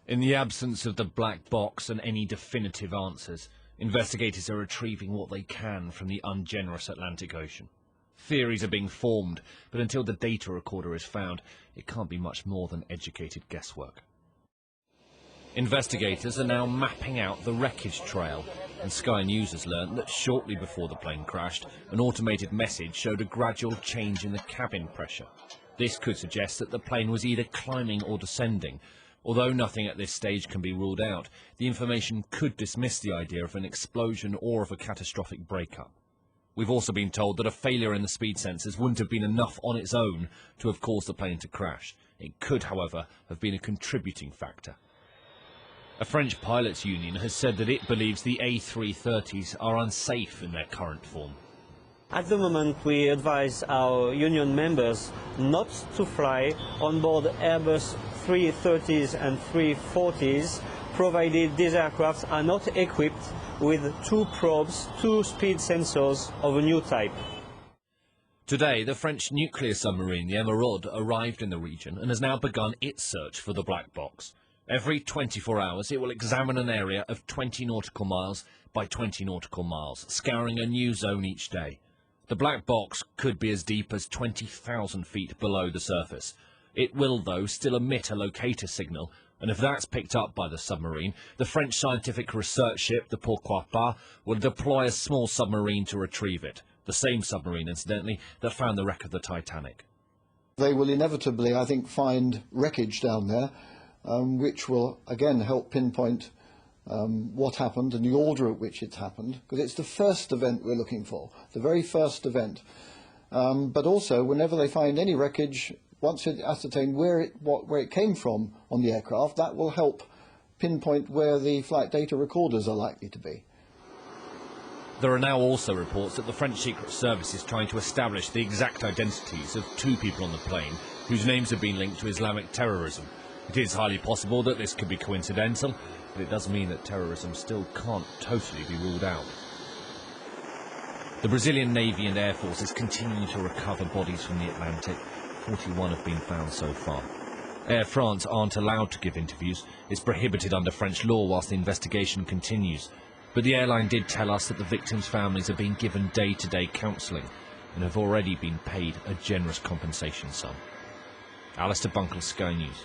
In the absence of the black box and any definitive answers, investigators are retrieving what they can from the ungenerous Atlantic Ocean. Theories are being formed, but until the data recorder is found, it can't be much more than educated guesswork. Investigators are now mapping out the wreckage trail, and Sky News has learned that shortly before the plane crashed, an automated message showed a gradual change in the cabin pressure. This could suggest that the plane was either climbing or descending. Although nothing at this stage can be ruled out, the information could dismiss the idea of an explosion or of a catastrophic breakup. We've also been told that a failure in the speed sensors wouldn't have been enough on its own to have caused the plane to crash. It could, however, have been a contributing factor. A French pilots' union has said that it believes the A330s are unsafe in their current form. At the moment, we advise our union members not to fly on board Airbus 330s and 340s, provided these aircraft are not equipped with two probes, two speed sensors of a new type. Today, the French nuclear submarine, the Emeraude, arrived in the region and has now begun its search for the black box. Every 24 hours, it will examine an area of 20 nautical miles by 20 nautical miles, scouring a new zone each day. The black box could be as deep as 20,000 feet below the surface. It will, though, still emit a locator signal, and if that's picked up by the submarine, the French scientific research ship, the 447's, will deploy a small submarine to retrieve it. The same submarine, incidentally, that found the wreck of the Titanic. They will inevitably, I think, find wreckage down there, which will, again, help pinpoint what happened and the order at which it happened, because it's the first event we're looking for, the very first event. But also, whenever they find any wreckage, once it ascertain where it came from on the aircraft, that will help pinpoint where the flight data recorders are likely to be. There are now also reports that the French Secret Service is trying to establish the exact identities of two people on the plane whose names have been linked to Islamic terrorism. It is highly possible that this could be coincidental, but it does mean that terrorism still can't totally be ruled out. The Brazilian Navy and Air Force is continuing to recover bodies from the Atlantic. 41 have been found so far. Air France aren't allowed to give interviews. It's prohibited under French law whilst the investigation continues. But the airline did tell us that the victims' families are being given day-to-day counselling and have already been paid a generous compensation sum. Alistair Bunkall, Sky News.